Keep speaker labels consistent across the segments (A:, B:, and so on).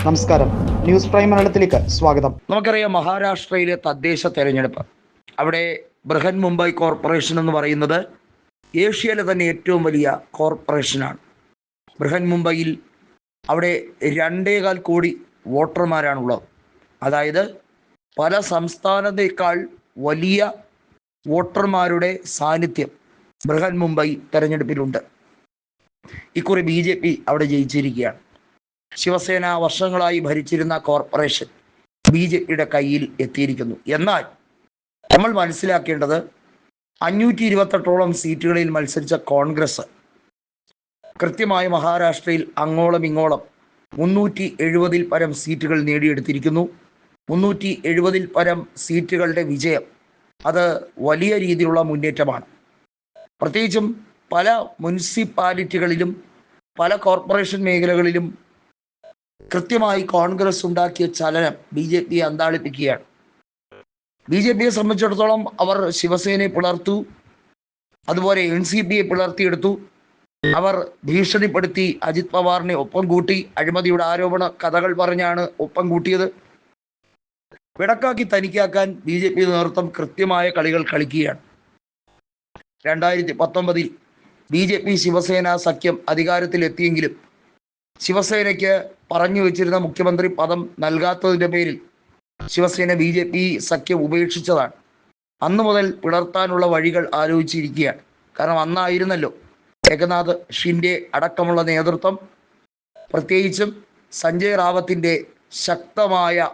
A: നമസ്കാരം, news prime മലയാളത്തിലേക്ക് സ്വാഗതം.
B: നമുക്കറിയാം, മഹാരാഷ്ട്രയിലെ തദ്ദേശ തെരഞ്ഞെടുപ്പ്. അവിടെ ബൃഹൻ മുംബൈ കോർപ്പറേഷൻ എന്ന് പറയുന്നത് ഏഷ്യയിലെ തന്നെ ഏറ്റവും വലിയ കോർപ്പറേഷനാണ്. ബൃഹൻ മുംബൈയിൽ അവിടെ 2.25 കോടി വോട്ടർമാരാണുള്ളത്. അതായത് പല സംസ്ഥാനത്തേക്കാൾ വലിയ വോട്ടർമാരുടെ സാന്നിധ്യം ബൃഹൻ മുംബൈ തെരഞ്ഞെടുപ്പിലുണ്ട്. ഇക്കുറി BJP അവിടെ ജയിച്ചിരിക്കുകയാണ്. ശിവസേന വർഷങ്ങളായി ഭരിച്ചിരുന്ന കോർപ്പറേഷൻ BJPയുടെ കയ്യിൽ എത്തിയിരിക്കുന്നു. എന്നാൽ നമ്മൾ മനസ്സിലാക്കേണ്ടത് 528ഓളം സീറ്റുകളിൽ മത്സരിച്ച കോൺഗ്രസ് കൃത്യമായി മഹാരാഷ്ട്രയിൽ അങ്ങോളം ഇങ്ങോളം 370-ൽ പരം സീറ്റുകൾ നേടിയെടുത്തിരിക്കുന്നു. 370-ൽ പരം സീറ്റുകളുടെ വിജയം അത് വലിയ രീതിയിലുള്ള മുന്നേറ്റമാണ്. പ്രത്യേകിച്ചും പല മുനിസിപ്പാലിറ്റികളിലും പല കോർപ്പറേഷൻ മേഖലകളിലും കൃത്യമായി കോൺഗ്രസ് ഉണ്ടാക്കിയ ചലനം BJP അന്താളിപ്പിക്കുകയാണ്. BJPയെ സംബന്ധിച്ചിടത്തോളം അവർ ശിവസേനയെ പിളർത്തു, അതുപോലെ NCPയെ പിളർത്തിയെടുത്തു. അവർ ഭീഷണിപ്പെടുത്തി അജിത് പവാറിനെ ഒപ്പം കൂട്ടി, അഴിമതിയുടെ ആരോപണ കഥകൾ പറഞ്ഞാണ് ഒപ്പം കൂട്ടിയത്. പിടക്കാക്കി തനിക്കാക്കാൻ BJP നേതൃത്വം കൃത്യമായ കളികൾ കളിക്കുകയാണ്. 2019-ൽ BJP ശിവസേന സഖ്യം അധികാരത്തിലെത്തിയെങ്കിലും ശിവസേനയ്ക്ക് പറഞ്ഞു വെച്ചിരുന്ന മുഖ്യമന്ത്രി പദം നൽകാത്തതിൻ്റെ പേരിൽ ശിവസേന BJP സഖ്യം ഉപേക്ഷിച്ചതാണ്. അന്നു മുതൽ പിളർത്താനുള്ള വഴികൾ ആലോചിച്ചിരിക്കുകയാണ്. കാരണം അന്നായിരുന്നല്ലോ ഏകനാഥ് ഷിൻഡെ അടക്കമുള്ള നേതൃത്വം, പ്രത്യേകിച്ചും സഞ്ജയ് റാവത്തിൻ്റെ ശക്തമായ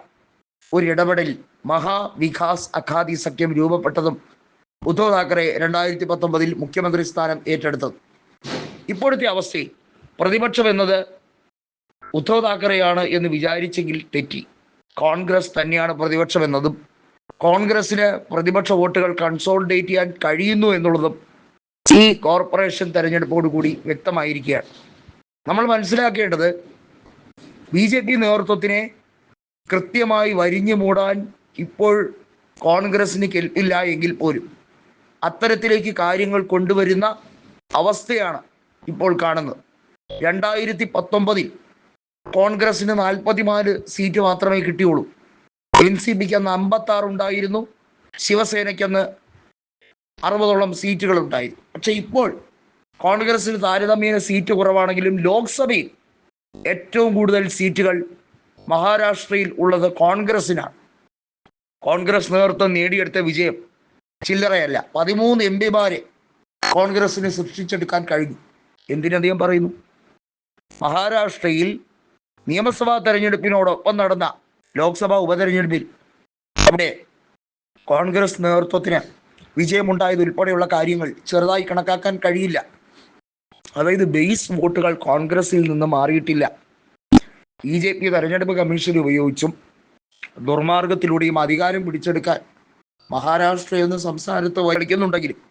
B: ഒരിടപെടൽ മഹാവികാസ് അഘാദി സഖ്യം രൂപപ്പെട്ടതും ഉദ്ധവ് താക്കറെ 2019-ൽ മുഖ്യമന്ത്രി സ്ഥാനം ഏറ്റെടുത്തത്. ഇപ്പോഴത്തെ അവസ്ഥയിൽ പ്രതിപക്ഷം എന്നത് ഉദ്ധവ് താക്കറെയാണ് എന്ന് വിചാരിച്ചെങ്കിൽ തെറ്റി. കോൺഗ്രസ് തന്നെയാണ് പ്രതിപക്ഷം എന്നതും കോൺഗ്രസിന് പ്രതിപക്ഷ വോട്ടുകൾ കൺസോളിഡേറ്റ് ചെയ്യാൻ കഴിയുന്നു എന്നുള്ളതും ഈ കോർപ്പറേഷൻ തെരഞ്ഞെടുപ്പോടുകൂടി വ്യക്തമായിരിക്കുകയാണ്. നമ്മൾ മനസ്സിലാക്കേണ്ടത് BJP നേതൃത്വത്തിനെ കൃത്യമായി വരിഞ്ഞു മൂടാൻ ഇപ്പോൾ കോൺഗ്രസിന് കെൽപ്പില്ല എങ്കിൽ പോലും അത്തരത്തിലേക്ക് കാര്യങ്ങൾ കൊണ്ടുവരുന്ന അവസ്ഥയാണ് ഇപ്പോൾ കാണുന്നത്. 2019-ൽ കോൺഗ്രസിന് 44 സീറ്റ് മാത്രമേ കിട്ടിയുള്ളൂ. NCPക്ക് അന്ന് 56 ഉണ്ടായിരുന്നു. ശിവസേനയ്ക്ക് അന്ന് 60ഓളം സീറ്റുകൾ ഉണ്ടായിരുന്നു. പക്ഷെ ഇപ്പോൾ കോൺഗ്രസിന് താരതമ്യേന സീറ്റ് കുറവാണെങ്കിലും ലോക്സഭയിൽ ഏറ്റവും കൂടുതൽ സീറ്റുകൾ മഹാരാഷ്ട്രയിൽ ഉള്ളത് കോൺഗ്രസിനാണ്. കോൺഗ്രസ് നേതൃത്വം നേടിയെടുത്ത വിജയം ചില്ലറയല്ല. 13 MP-മാരെ കോൺഗ്രസിന് സൃഷ്ടിച്ചെടുക്കാൻ കഴിഞ്ഞു. എന്തിനധികം പറയുന്നു, മഹാരാഷ്ട്രയിൽ നിയമസഭാ തെരഞ്ഞെടുപ്പിനോടൊപ്പം നടന്ന ലോക്സഭാ ഉപതെരഞ്ഞെടുപ്പിൽ അവിടെ കോൺഗ്രസ് നേതൃത്വത്തിന് വിജയമുണ്ടായതുൾപ്പെടെയുള്ള കാര്യങ്ങൾ ചെറുതായി കണക്കാക്കാൻ കഴിയില്ല. അതായത് ബേസ് വോട്ടുകൾ കോൺഗ്രസിൽ നിന്ന് മാറിയിട്ടില്ല. BJP തെരഞ്ഞെടുപ്പ് കമ്മീഷൻ ഉപയോഗിച്ചും ദുർമാർഗത്തിലൂടെയും അധികാരം പിടിച്ചെടുക്കാൻ മഹാരാഷ്ട്ര എന്ന സംസ്ഥാനത്ത് വലിക്കുന്നുണ്ടെങ്കിലും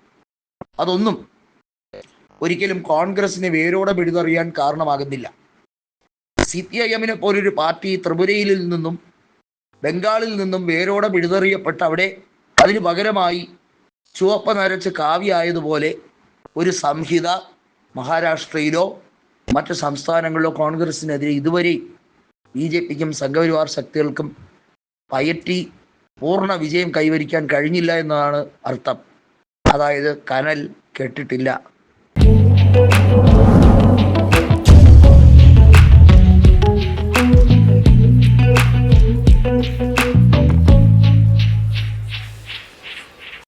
B: അതൊന്നും ഒരിക്കലും കോൺഗ്രസിനെ വേരോടെ പിടിതറിയാൻ കാരണമാകുന്നില്ല. CPIM-നെ പോലൊരു പാർട്ടി ത്രിപുരയിൽ നിന്നും ബംഗാളിൽ നിന്നും വേരോടെ പിടിതറിയപ്പെട്ട അവിടെ അതിന് പകരമായി ചുവപ്പ് നരച്ച് കാവ്യായതുപോലെ ഒരു സംഹിത മഹാരാഷ്ട്രയിലോ മറ്റ് സംസ്ഥാനങ്ങളിലോ കോൺഗ്രസിനെതിരെ ഇതുവരെ BJPക്കും സംഘപരിവാർ ശക്തികൾക്കും പയറ്റി പൂർണ്ണ വിജയം കൈവരിക്കാൻ കഴിഞ്ഞില്ല എന്നതാണ് അർത്ഥം. അതായത് കനൽ കെട്ടിട്ടില്ല.